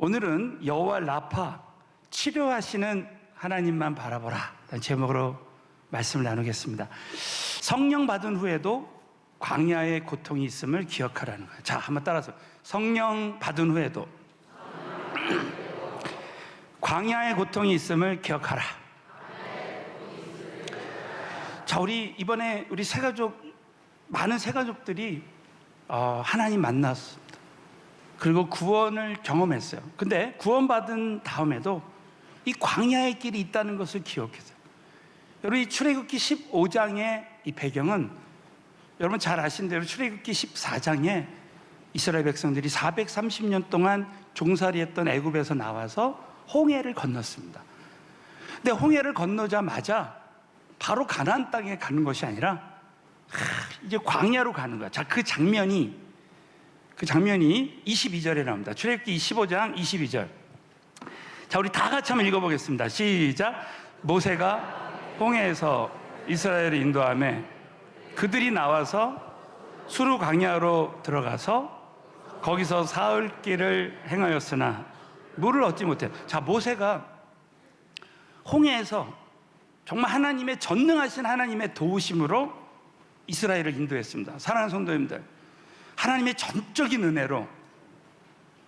오늘은 여호와 라파, 치료하시는 하나님만 바라보라 라는 제목으로 말씀을 나누겠습니다. 성령 받은 후에도 광야의 고통이 있음을 기억하라는 거예요. 자, 한번 따라서 성령 받은 후에도 광야의 고통이 있음을 기억하라. 자, 우리 이번에 우리 많은 새가족들이 하나님 만났습니다. 그리고 구원을 경험했어요. 근데 구원받은 다음에도 이 광야의 길이 있다는 것을 기억해서요. 여러분, 이 출애굽기 15장의 이 배경은 여러분 잘 아시는 대로 출애굽기 14장에 이스라엘 백성들이 430년 동안 종살이했던 애굽에서 나와서 홍해를 건넜습니다. 근데 홍해를 건너자마자 바로 가나안 땅에 가는 것이 아니라 이제 광야로 가는 거야. 자, 그 장면이 22절에 나옵니다. 출애굽기 15장 22절. 자, 우리 다 같이 한번 읽어보겠습니다. 시작. 모세가 홍해에서 이스라엘을 인도하며 그들이 나와서 수르 광야로 들어가서 거기서 사흘 길을 행하였으나 물을 얻지 못해. 자, 모세가 홍해에서 정말 하나님의 전능하신 하나님의 도우심으로 이스라엘을 인도했습니다. 사랑하는 성도님들, 하나님의 전적인 은혜로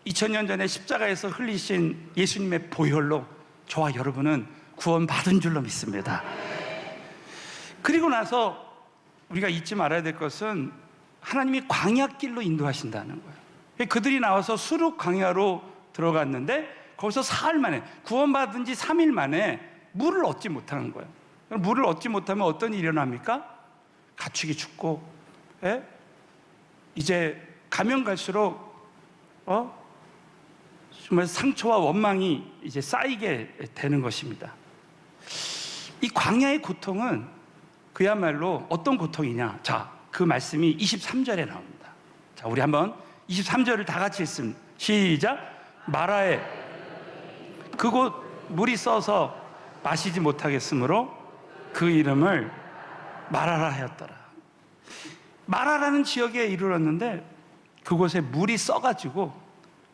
2000년 전에 십자가에서 흘리신 예수님의 보혈로 저와 여러분은 구원받은 줄로 믿습니다. 그리고 나서 우리가 잊지 말아야 될 것은 하나님이 광야길로 인도하신다는 거예요. 그들이 나와서 수르 광야로 들어갔는데 거기서 사흘 만에, 구원받은 지 3일 만에 물을 얻지 못하는 거예요. 물을 얻지 못하면 어떤 일이 일어납니까? 가축이 죽고, 이제 가면 갈수록 정말 상처와 원망이 이제 쌓이게 되는 것입니다. 이 광야의 고통은 그야말로 어떤 고통이냐? 자, 그 말씀이 23절에 나옵니다. 자, 우리 한번 23절을 다 같이 읽습니다. 시작. 마라에 그곳 물이 써서 마시지 못하겠으므로 그 이름을 마라라 하였더라. 마라라는 지역에 이르렀는데 그곳에 물이 써가지고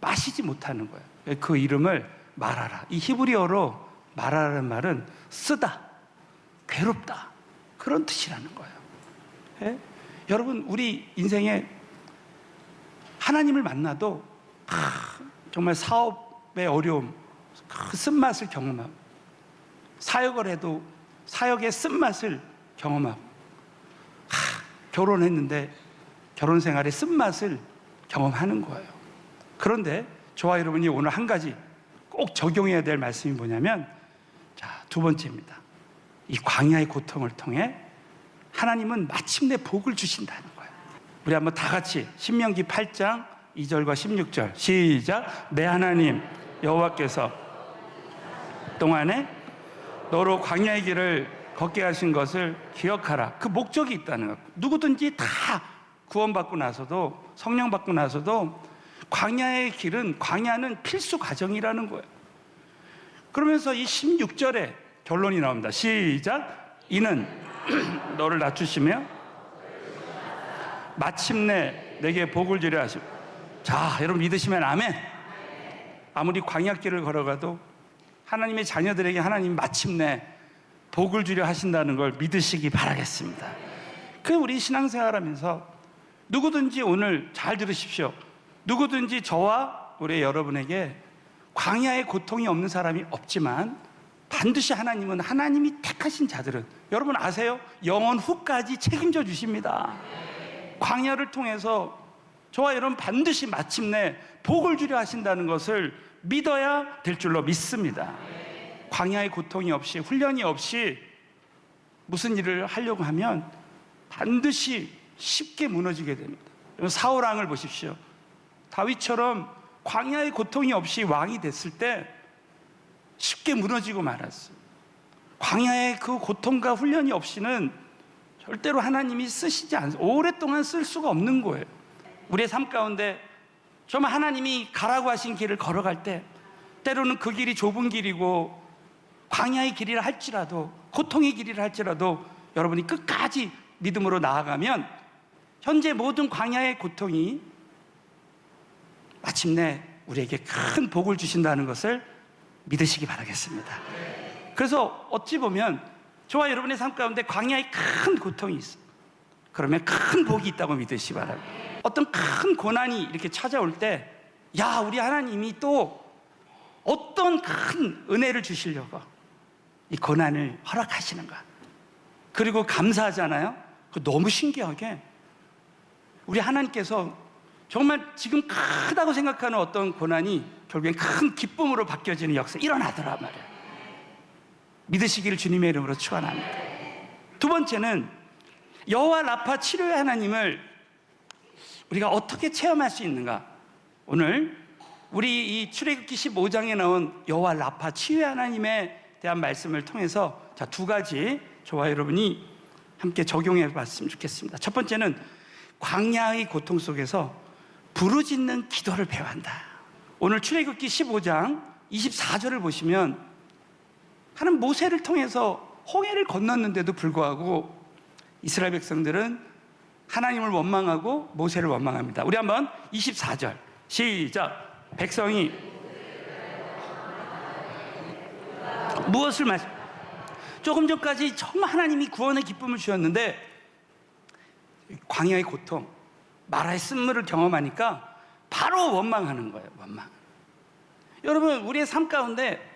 마시지 못하는 거예요. 그 이름을 마라라. 이 히브리어로 마라라는 말은 쓰다, 괴롭다, 그런 뜻이라는 거예요. 여러분, 우리 인생에 하나님을 만나도 정말 사업의 어려움, 그 쓴맛을 경험하고, 사역을 해도 사역의 쓴맛을 경험하고, 결혼했는데 결혼 생활의 쓴맛을 경험하는 거예요. 그런데 저와 여러분이 오늘 한 가지 꼭 적용해야 될 말씀이 뭐냐면, 자, 두 번째입니다. 이 광야의 고통을 통해 하나님은 마침내 복을 주신다는 거예요. 우리 한번 다 같이 신명기 8장 2절과 16절 시작. 내 하나님 여호와께서 동안에 너로 광야의 길을 걷게 하신 것을 기억하라. 그 목적이 있다는 것. 누구든지 다 구원받고 나서도, 성령 받고 나서도 광야의 길은, 광야는 필수 과정이라는 거예요. 그러면서 이 16절에 결론이 나옵니다. 시작. 이는 너를 낮추시며 마침내 내게 복을 주려 하시고. 자, 여러분 믿으시면 아멘. 아무리 광야길을 걸어가도 하나님의 자녀들에게 하나님 마침내 복을 주려 하신다는 걸 믿으시기 바라겠습니다. 그 우리 신앙생활하면서 누구든지 오늘 잘 들으십시오. 누구든지 저와 우리 여러분에게 광야의 고통이 없는 사람이 없지만 반드시 하나님은, 하나님이 택하신 자들은, 여러분 아세요? 영원 후까지 책임져 주십니다. 광야를 통해서 저와 여러분 반드시 마침내 복을 주려 하신다는 것을 믿어야 될 줄로 믿습니다. 광야의 고통이 없이, 훈련이 없이 무슨 일을 하려고 하면 반드시 쉽게 무너지게 됩니다. 사울 왕을 보십시오. 다윗처럼 광야의 고통이 없이 왕이 됐을 때 쉽게 무너지고 말았어요. 광야의 그 고통과 훈련이 없이는 절대로 하나님이 쓰시지 않습니다. 오랫동안 쓸 수가 없는 거예요. 우리의 삶 가운데 정말 하나님이 가라고 하신 길을 걸어갈 때 때로는 그 길이 좁은 길이고 광야의 길이라 할지라도, 고통의 길이라 할지라도 여러분이 끝까지 믿음으로 나아가면 현재 모든 광야의 고통이 마침내 우리에게 큰 복을 주신다는 것을 믿으시기 바라겠습니다. 그래서 어찌 보면 저와 여러분의 삶 가운데 광야에 큰 고통이 있어요. 그러면 큰 복이 있다고 믿으시기 바랍니다. 어떤 큰 고난이 이렇게 찾아올 때, 야, 우리 하나님이 또 어떤 큰 은혜를 주시려고 이 고난을 허락하시는가. 그리고 감사하잖아요. 너무 신기하게 우리 하나님께서 정말 지금 크다고 생각하는 어떤 고난이 결국엔 큰 기쁨으로 바뀌어지는 역사 일어나더란 말이에요. 믿으시기를 주님의 이름으로 축원합니다. 두 번째는 여호와 라파 치료의 하나님을 우리가 어떻게 체험할 수 있는가. 오늘 우리 이 출애굽기 15장에 나온 여호와 라파 치유의 하나님에 대한 말씀을 통해서 두 가지 저와 여러분이 함께 적용해 봤으면 좋겠습니다. 첫 번째는 광야의 고통 속에서 부르짖는 기도를 배워야 한다. 오늘 출애굽기 15장 24절을 보시면 하나님 모세를 통해서 홍해를 건넜는데도 불구하고 이스라엘 백성들은 하나님을 원망하고 모세를 원망합니다. 우리 한번 24절 시작. 백성이 무엇을 조금 전까지 정말 하나님이 구원의 기쁨을 주셨는데 광야의 고통, 마라의 쓴물을 경험하니까 바로 원망하는 거예요. 원망. 여러분, 우리의 삶 가운데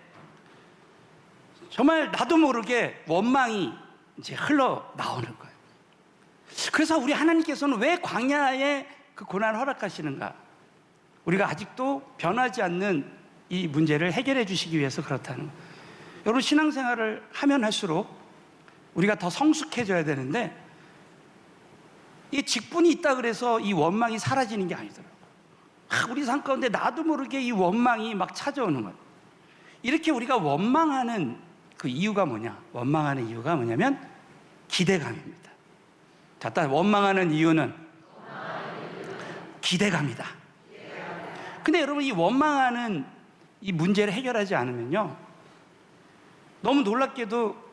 정말 나도 모르게 원망이 이제 흘러나오는 거예요. 그래서 우리 하나님께서는 왜 광야에 그 고난을 허락하시는가? 우리가 아직도 변하지 않는 이 문제를 해결해 주시기 위해서 그렇다는 거예요. 여러분, 신앙생활을 하면 할수록 우리가 더 성숙해져야 되는데 이 직분이 있다 그래서 이 원망이 사라지는 게 아니더라고요. 우리 삶 가운데 나도 모르게 이 원망이 막 찾아오는 거예요. 이렇게 우리가 원망하는 그 이유가 뭐냐? 원망하는 이유가 뭐냐면 기대감입니다. 자, 따라 원망하는 이유는 기대감이다. 근데 여러분, 이 원망하는 이 문제를 해결하지 않으면요, 너무 놀랍게도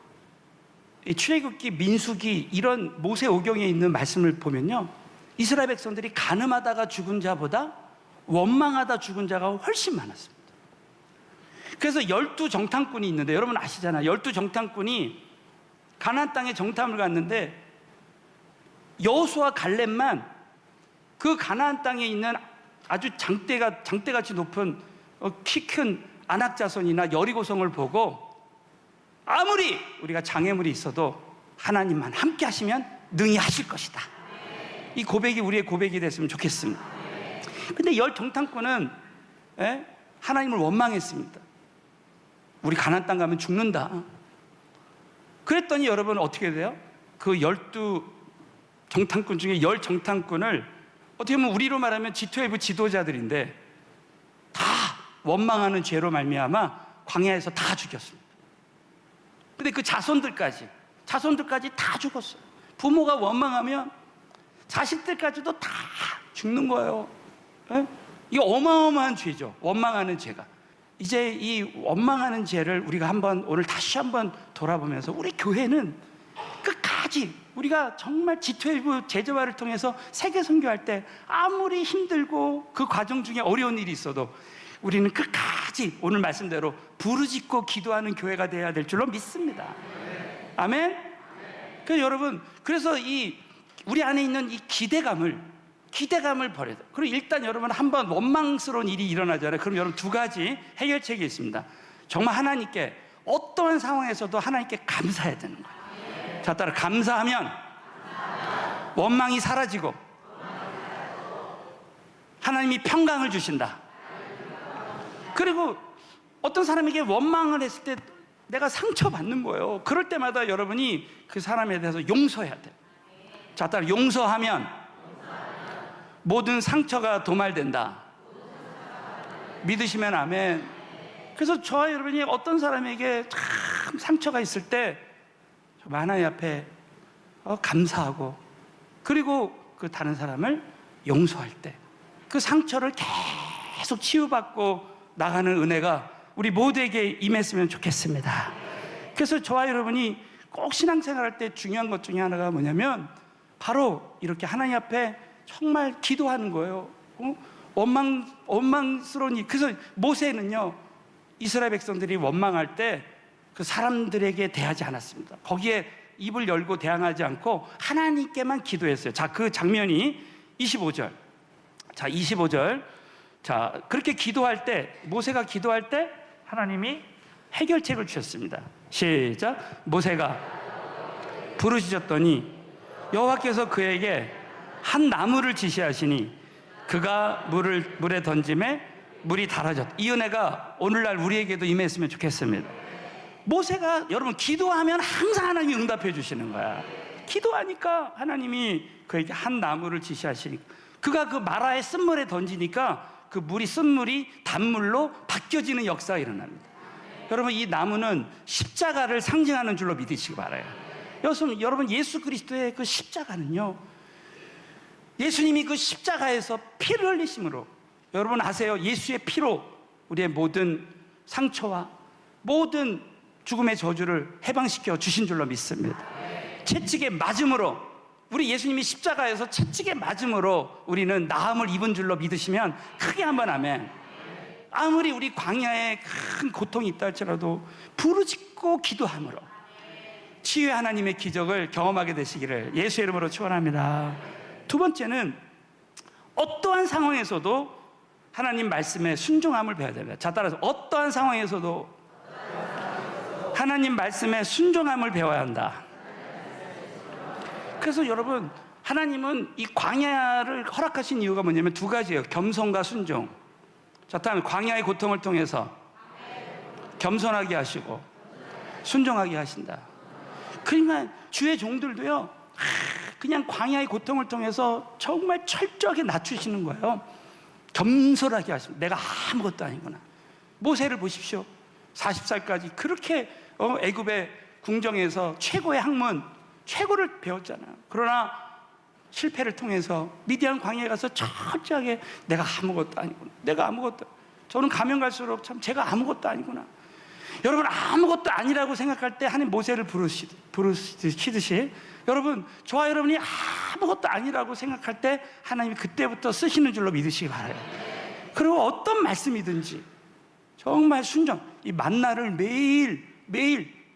이 출애굽기, 민수기 이런 모세오경에 있는 말씀을 보면요, 이스라엘 백성들이 간음하다가 죽은 자보다 원망하다 죽은 자가 훨씬 많았습니다. 그래서 12정탐꾼이 있는데, 여러분 아시잖아요. 12정탐꾼이 가나안 땅에 정탐을 갔는데 여호수아 갈렙만 그 가나안 땅에 있는 아주 장대같이 높은 키 큰 아낙 자손이나 여리고성을 보고, 아무리 우리가 장애물이 있어도 하나님만 함께 하시면 능히 하실 것이다. 이 고백이 우리의 고백이 됐으면 좋겠습니다. 근데 열 정탐꾼은 하나님을 원망했습니다. 우리 가나안 땅 가면 죽는다. 그랬더니 여러분 어떻게 돼요? 그 12정탐꾼 중에 10정탐꾼을 어떻게 보면 우리로 말하면 G12 지도자들인데 다 원망하는 죄로 말미암아 광야에서 다 죽였습니다. 근데 그 자손들까지 다 죽었어요. 부모가 원망하면 자식들까지도 다 죽는 거예요. 이거 어마어마한 죄죠. 원망하는 죄가. 이제 이 원망하는 죄를 우리가 오늘 다시 한번 돌아보면서 우리 교회는 끝까지 우리가 정말 G12 제자화를 통해서 세계 선교할 때 아무리 힘들고 그 과정 중에 어려운 일이 있어도 우리는 끝까지 오늘 말씀대로 부르짖고 기도하는 교회가 되어야 될 줄로 믿습니다. 아멘? 그래서 여러분, 그래서 우리 안에 있는 이 기대감을 버려야 돼요. 그리고 일단 여러분, 한번 원망스러운 일이 일어나잖아요. 그럼 여러분, 두 가지 해결책이 있습니다. 정말 하나님께 어떠한 상황에서도 하나님께 감사해야 되는 거예요. 자, 따라 감사하면 원망이 사라지고 하나님이 평강을 주신다. 그리고 어떤 사람에게 원망을 했을 때 내가 상처받는 거예요. 그럴 때마다 여러분이 그 사람에 대해서 용서해야 돼요. 자, 따라 용서하면 모든 상처가 도말된다. 믿으시면 아멘. 그래서 저와 여러분이 어떤 사람에게 참 상처가 있을 때 하나님 앞에 감사하고, 그리고 그 다른 사람을 용서할 때 그 상처를 계속 치유받고 나가는 은혜가 우리 모두에게 임했으면 좋겠습니다. 그래서 저와 여러분이 꼭 신앙생활할 때 중요한 것 중에 하나가 뭐냐면 바로 이렇게 하나님 앞에 정말 기도하는 거예요. 원망스러우니. 그래서 모세는요, 이스라엘 백성들이 원망할 때 그 사람들에게 대하지 않았습니다. 거기에 입을 열고 대항하지 않고 하나님께만 기도했어요. 자, 그 장면이 25절. 자, 25절. 자, 그렇게 기도할 때, 모세가 기도할 때 하나님이 해결책을 주셨습니다. 시작. 모세가 부르짖었더니 여호와께서 그에게 한 나무를 지시하시니 그가 물에 던짐에 물이 달아졌다. 이 은혜가 오늘날 우리에게도 임했으면 좋겠습니다. 모세가, 여러분, 기도하면 항상 하나님이 응답해 주시는 거야. 기도하니까 하나님이 그에게 한 나무를 지시하시니까 그가 그 마라의 쓴물에 던지니까 그 물이, 쓴물이 단물로 바뀌어지는 역사가 일어납니다. 여러분, 이 나무는 십자가를 상징하는 줄로 믿으시기 바라요. 여러분, 예수 그리스도의 그 십자가는요, 예수님이 그 십자가에서 피를 흘리심으로, 여러분 아세요? 예수의 피로 우리의 모든 상처와 모든 죽음의 저주를 해방시켜 주신 줄로 믿습니다. 채찍에 맞음으로, 우리 예수님이 십자가에서 채찍에 맞음으로 우리는 나음을 입은 줄로 믿으시면 크게 한번 아멘. 아무리 우리 광야에 큰 고통이 있다 할지라도 부르짖고 기도함으로 치유의 하나님의 기적을 경험하게 되시기를 예수의 이름으로 축원합니다. 두 번째는 어떠한 상황에서도 하나님 말씀에 순종함을 배워야 됩니다. 자, 따라서 어떠한 상황에서도 하나님 말씀에 순종함을 배워야 한다. 그래서 여러분, 하나님은 이 광야를 허락하신 이유가 뭐냐면 두 가지예요. 겸손과 순종. 자, 다음에 광야의 고통을 통해서 겸손하게 하시고 순종하게 하신다. 그러니까 주의 종들도요, 그냥 광야의 고통을 통해서 정말 철저하게 낮추시는 거예요. 겸손하게 하십니다. 내가 아무것도 아니구나. 모세를 보십시오. 40살까지 그렇게 애굽의 궁정에서 최고의 학문, 최고를 배웠잖아요. 그러나 실패를 통해서 미디안 광야에 가서 철저하게 내가 아무것도 아니구나. 내가 아무것도, 저는 가면 갈수록 참 제가 아무것도 아니구나. 여러분, 아무것도 아니라고 생각할 때 하나님 모세를 부르시듯이 여러분, 저와 여러분이 아무것도 아니라고 생각할 때 하나님이 그때부터 쓰시는 줄로 믿으시기 바라요. 그리고 어떤 말씀이든지 정말 순종, 이 만나를 매일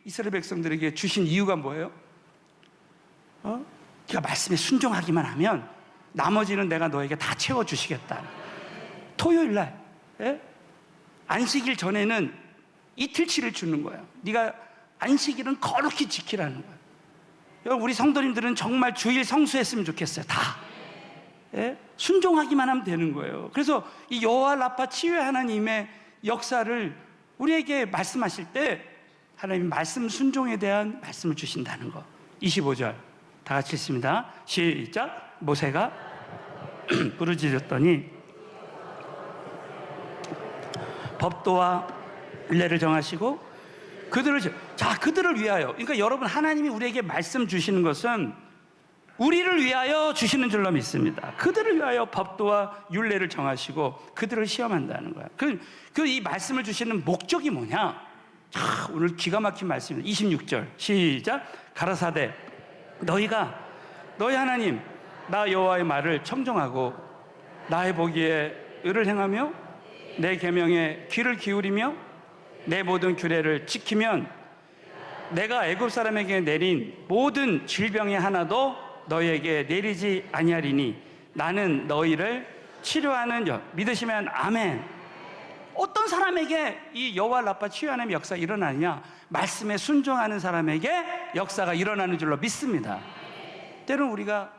이스라엘 백성들에게 주신 이유가 뭐예요? 네가 말씀에 순종하기만 하면 나머지는 내가 너에게 다 채워주시겠다. 토요일 날, 안식일 전에는 이틀치를 주는 거예요. 네가 안식일은 거룩히 지키라는 거예요. 여러분, 우리 성도님들은 정말 주일 성수했으면 좋겠어요. 다. 순종하기만 하면 되는 거예요. 그래서 이 여호와 라파 치유의 하나님의 역사를 우리에게 말씀하실 때 하나님 말씀 순종에 대한 말씀을 주신다는 거. 25절 다 같이 읽습니다. 시작. 모세가 부르짖었더니 법도와 율례를 정하시고 그들을 위하여. 그러니까 여러분, 하나님이 우리에게 말씀 주시는 것은 우리를 위하여 주시는 줄로 믿습니다. 그들을 위하여 법도와 율례를 정하시고 그들을 시험한다는 거야. 이 말씀을 주시는 목적이 뭐냐? 오늘 기가 막힌 말씀입니다. 26절 시작. 가라사대 너희 하나님 나 여호와의 말을 청종하고 나의 보기에 의를 행하며 내 계명에 귀를 기울이며 내 모든 규례를 지키면 내가 애굽 사람에게 내린 모든 질병의 하나도 너희에게 내리지 아니하리니 나는 너희를 치료하는 여. 믿으시면 아멘. 어떤 사람에게 이 여호와 라파 치유하는 역사가 일어나느냐? 말씀에 순종하는 사람에게 역사가 일어나는 줄로 믿습니다. 때로는 우리가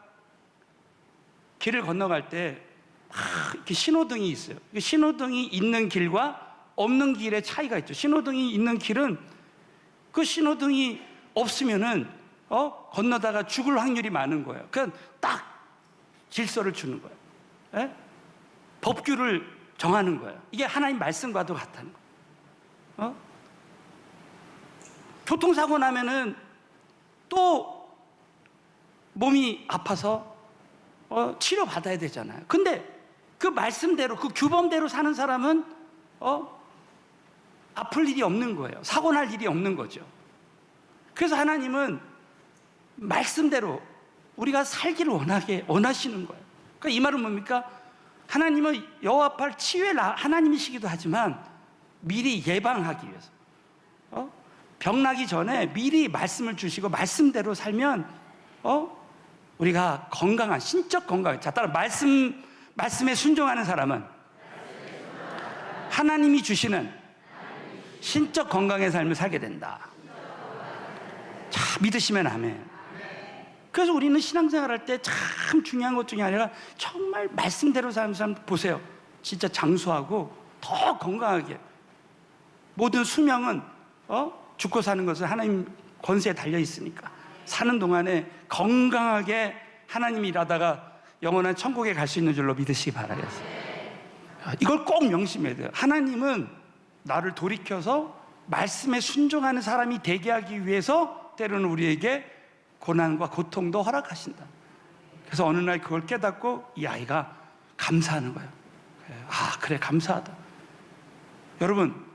길을 건너갈 때 이렇게 신호등이 있어요. 신호등이 있는 길과 없는 길의 차이가 있죠. 신호등이 있는 길은 그 신호등이 없으면은 건너다가 죽을 확률이 많은 거예요. 그냥 딱 질서를 주는 거예요. 법규를 정하는 거예요. 이게 하나님 말씀과도 같다는 거예요. 교통사고 나면은 또 몸이 아파서 치료받아야 되잖아요. 근데 그 말씀대로, 그 규범대로 사는 사람은 아플 일이 없는 거예요. 사고 날 일이 없는 거죠. 그래서 하나님은 말씀대로 우리가 살기를 원하시는 거예요. 그러니까 이 말은 뭡니까? 하나님은 여호와팔 치유의 하나님이시기도 하지만 미리 예방하기 위해서 병나기 전에 미리 말씀을 주시고 말씀대로 살면 우리가 건강한 신적 건강. 자, 따라 말씀에 순종하는 사람은 하나님이 주시는 신적 건강의 삶을 살게 된다. 자, 믿으시면 아멘. 그래서 우리는 신앙생활 할 때 참 중요한 것 중에 하나가 정말 말씀대로 사는 사람 보세요. 진짜 장수하고 더 건강하게. 모든 수명은 죽고 사는 것은 하나님 권세에 달려 있으니까 사는 동안에 건강하게 하나님이 일하다가 영원한 천국에 갈 수 있는 줄로 믿으시기 바라겠어요. 이걸 꼭 명심해야 돼요. 하나님은 나를 돌이켜서 말씀에 순종하는 사람이 되게 하기 위해서 때로는 우리에게 고난과 고통도 허락하신다. 그래서 어느 날 그걸 깨닫고 이 아이가 감사하는 거예요. 아, 그래, 감사하다. 여러분,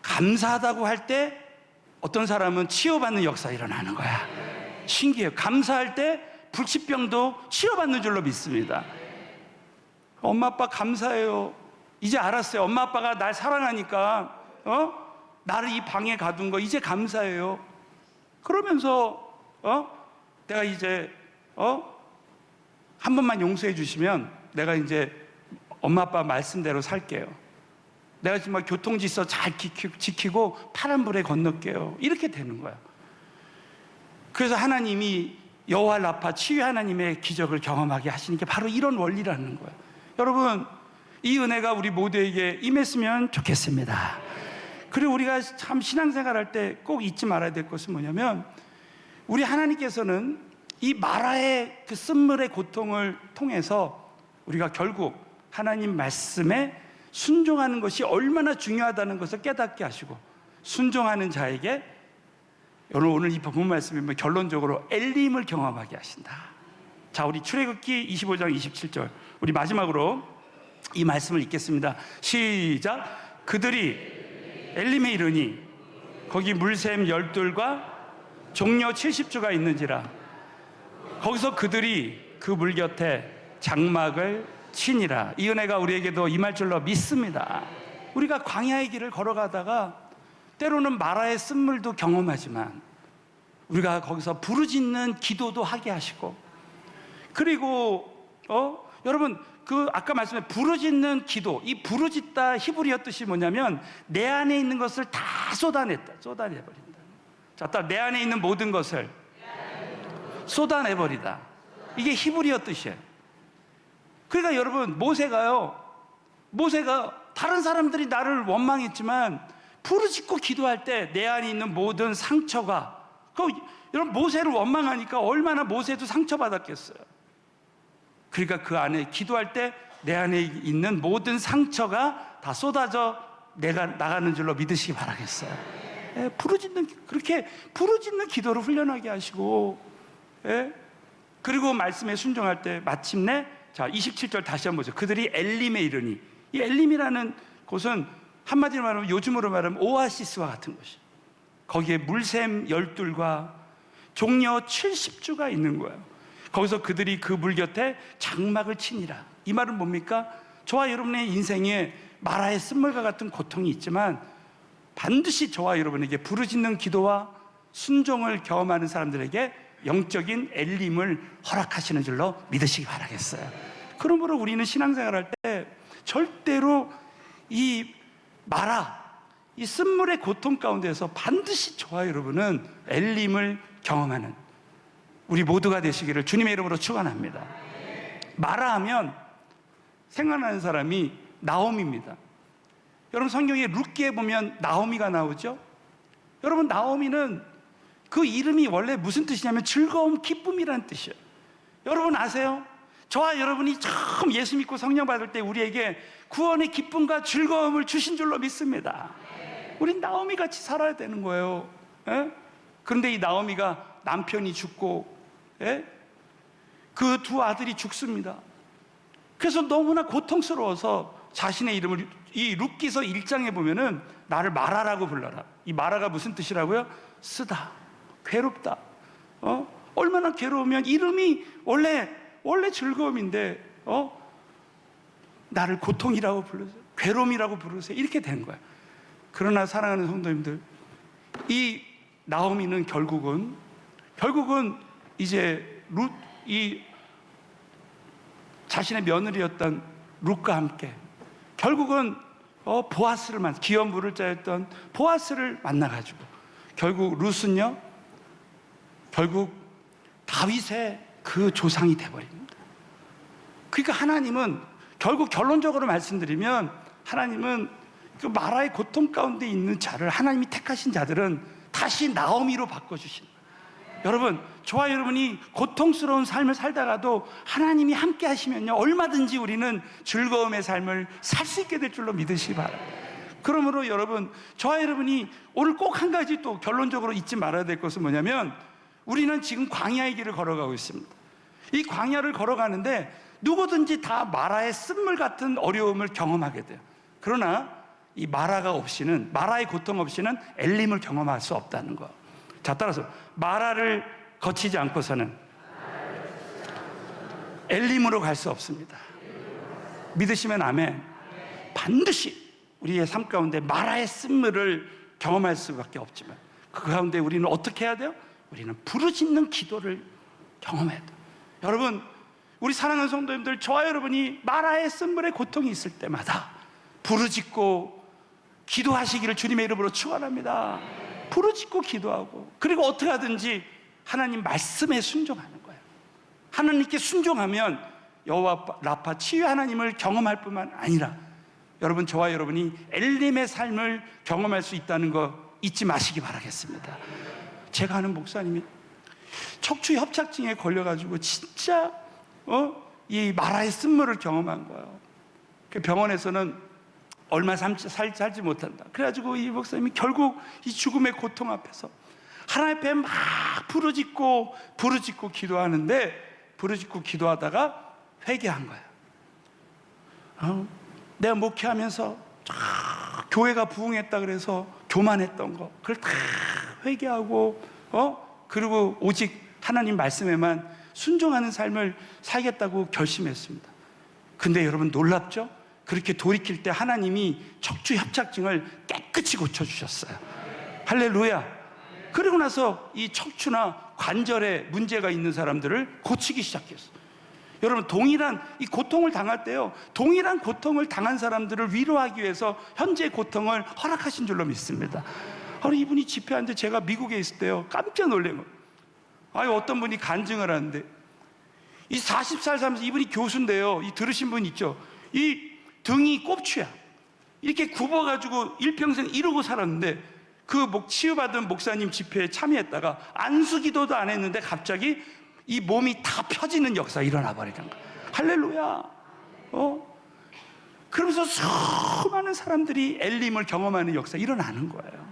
감사하다고 할 때 어떤 사람은 치유받는 역사가 일어나는 거야. 신기해요. 감사할 때 불치병도 치유받는 줄로 믿습니다. 엄마 아빠 감사해요. 이제 알았어요. 엄마 아빠가 날 사랑하니까 나를 이 방에 가둔 거 이제 감사해요. 그러면서 내가 이제 한 번만 용서해 주시면 내가 이제 엄마 아빠 말씀대로 살게요. 내가 정말 교통질서 잘 지키고 파란불에 건널게요. 이렇게 되는 거야. 그래서 하나님이 여호와 라파 치유 하나님의 기적을 경험하게 하시는 게 바로 이런 원리라는 거예요. 여러분, 이 은혜가 우리 모두에게 임했으면 좋겠습니다. 그리고 우리가 참 신앙생활 할 때 꼭 잊지 말아야 될 것은 뭐냐면 우리 하나님께서는 이 마라의 그 쓴물의 고통을 통해서 우리가 결국 하나님 말씀에 순종하는 것이 얼마나 중요하다는 것을 깨닫게 하시고 순종하는 자에게 오늘 이 본문 말씀이 결론적으로 엘림을 경험하게 하신다. 자, 우리 출애굽기 25장 27절 우리 마지막으로 이 말씀을 읽겠습니다. 시작. 그들이 엘림에 이르니 거기 물샘 12과 종려 70주가 있는지라 거기서 그들이 그 물 곁에 장막을 치니라. 이 은혜가 우리에게도 임할 줄로 믿습니다. 우리가 광야의 길을 걸어가다가 때로는 마라의 쓴물도 경험하지만 우리가 거기서 부르짖는 기도도 하게 하시고 그리고 여러분 그 아까 말씀에 부르짖는 기도, 이 부르짖다 히브리어 뜻이 뭐냐면 내 안에 있는 것을 다 쏟아내버린다. 자, 내 안에 있는 모든 것을 쏟아내버리다. 이게 히브리어 뜻이에요. 그러니까 여러분 모세가 다른 사람들이 나를 원망했지만 부르짖고 기도할 때 내 안에 있는 모든 상처가 여러분 모세를 원망하니까 얼마나 모세도 상처받았겠어요. 그러니까 그 안에 기도할 때 내 안에 있는 모든 상처가 다 쏟아져 내가 나가는 줄로 믿으시기 바라겠어요. 그렇게 부르짖는 기도를 훈련하게 하시고 그리고 말씀에 순종할 때 마침내 자 27절 다시 한번 보죠. 그들이 엘림에 이르니 이 엘림이라는 곳은 한마디로 말하면 요즘으로 말하면 오아시스와 같은 곳이에요. 거기에 물샘 12과 종려 70주가 있는 거예요. 거기서 그들이 그 물 곁에 장막을 치니라. 이 말은 뭡니까? 저와 여러분의 인생에 마라의 쓴물과 같은 고통이 있지만 반드시 저와 여러분에게 부르짖는 기도와 순종을 경험하는 사람들에게 영적인 엘림을 허락하시는 줄로 믿으시기 바라겠어요. 그러므로 우리는 신앙생활 할 때 절대로 이 이 쓴물의 고통 가운데서 반드시 저와 여러분은 엘림을 경험하는 우리 모두가 되시기를 주님의 이름으로 축원합니다. 마라하면 생각나는 사람이 나오미입니다. 여러분 성경에 룻기에 보면 나오미가 나오죠. 여러분 나오미는 그 이름이 원래 무슨 뜻이냐면 즐거움, 기쁨이라는 뜻이에요. 여러분 아세요? 저와 여러분이 처음 예수 믿고 성령 받을 때 우리에게 구원의 기쁨과 즐거움을 주신 줄로 믿습니다. 우린 나오미 같이 살아야 되는 거예요. 그런데 이 나오미가 남편이 죽고 그 두 아들이 죽습니다. 그래서 너무나 고통스러워서 자신의 이름을 이 룻기서 1장에 보면은 나를 마라라고 불러라. 이 마라가 무슨 뜻이라고요? 쓰다, 괴롭다. 얼마나 괴로우면 이름이 원래 즐거움인데 나를 고통이라고 부르세요. 괴로움이라고 부르세요. 이렇게 된 거예요. 그러나 사랑하는 성도님들, 이 나오미는 결국은 이제 이 자신의 며느리였던 룻과 함께 결국은 보아스를 기업 물을 자였던 보아스를 만나가지고 결국 룻은요, 결국 다윗의 그 조상이 돼버립니다. 그러니까 하나님은 결국 결론적으로 말씀드리면, 하나님은 그 마라의 고통 가운데 있는 자를, 하나님이 택하신 자들은 다시 나오미로 바꿔주신 거예요. 여러분, 저와 여러분이 고통스러운 삶을 살다가도 하나님이 함께 하시면요, 얼마든지 우리는 즐거움의 삶을 살 수 있게 될 줄로 믿으시기 바랍니다. 그러므로 여러분, 저와 여러분이 오늘 꼭 한 가지 또 결론적으로 잊지 말아야 될 것은 뭐냐면, 우리는 지금 광야의 길을 걸어가고 있습니다. 이 광야를 걸어가는데 누구든지 다 마라의 쓴물 같은 어려움을 경험하게 돼요. 그러나 이 마라의 고통 없이는 엘림을 경험할 수 없다는 거. 자, 따라서 마라를 거치지 않고서는 엘림으로 갈 수 없습니다. 믿으시면 아멘. 반드시 우리의 삶 가운데 마라의 쓴물을 경험할 수밖에 없지만, 그 가운데 우리는 어떻게 해야 돼요? 우리는 부르짖는 기도를 경험해야 돼요. 여러분, 우리 사랑하는 성도님들, 저와 여러분이 마라의 쓴물의 고통이 있을 때마다 부르짖고 기도하시기를 주님의 이름으로 축원합니다. 부르짖고 기도하고, 그리고 어떻게 하든지 하나님 말씀에 순종하는 거예요. 하나님께 순종하면 여호와 라파 치유 하나님을 경험할 뿐만 아니라, 여러분, 저와 여러분이 엘림의 삶을 경험할 수 있다는 거 잊지 마시기 바라겠습니다. 제가 아는 목사님이 척추 협착증에 걸려가지고 진짜 이 마라의 쓴물을 경험한 거예요. 그 병원에서는 얼마 살지 못한다. 그래가지고 이 목사님이 결국 이 죽음의 고통 앞에서 하나님 앞에 막 부르짖고 기도하는데, 부르짖고 기도하다가 회개한 거예요. 내가 목회하면서 교회가 부흥했다 그래서 교만했던 거, 그걸 다 회개하고 그리고 오직 하나님 말씀에만 순종하는 삶을 살겠다고 결심했습니다. 근데 여러분, 놀랍죠? 그렇게 돌이킬 때 하나님이 척추 협착증을 깨끗이 고쳐주셨어요. 할렐루야. 그리고 나서 이 척추나 관절에 문제가 있는 사람들을 고치기 시작했어요. 여러분, 동일한 이 고통을 당할 때요, 동일한 고통을 당한 사람들을 위로하기 위해서 현재의 고통을 허락하신 줄로 믿습니다. 이분이 집회하는데 제가 미국에 있을 때요, 깜짝 놀란 거예요. 어떤 분이 간증을 하는데, 이 40살 살면서, 이분이 교수인데요, 이 들으신 분 있죠? 이 등이 꼽추야. 이렇게 굽어가지고 일평생 이러고 살았는데, 그 치유받은 목사님 집회에 참여했다가 안수기도도 안 했는데 갑자기 이 몸이 다 펴지는 역사가 일어나 버리는 거야. 할렐루야. 그러면서 수많은 사람들이 엘림을 경험하는 역사가 일어나는 거예요.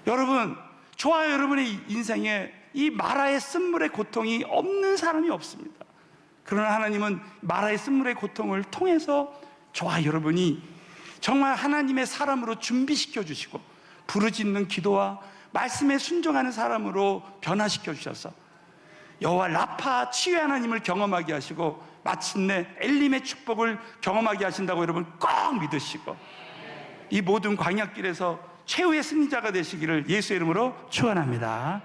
여러분, 저와 여러분의 인생에 이 마라의 쓴물의 고통이 없는 사람이 없습니다. 그러나 하나님은 마라의 쓴물의 고통을 통해서 저와 여러분이 정말 하나님의 사람으로 준비시켜 주시고, 부르짖는 기도와 말씀에 순종하는 사람으로 변화시켜 주셔서 여호와 라파 치유의 하나님을 경험하게 하시고, 마침내 엘림의 축복을 경험하게 하신다고 여러분 꼭 믿으시고, 이 모든 광야길에서 최후의 승리자가 되시기를 예수의 이름으로 축원합니다.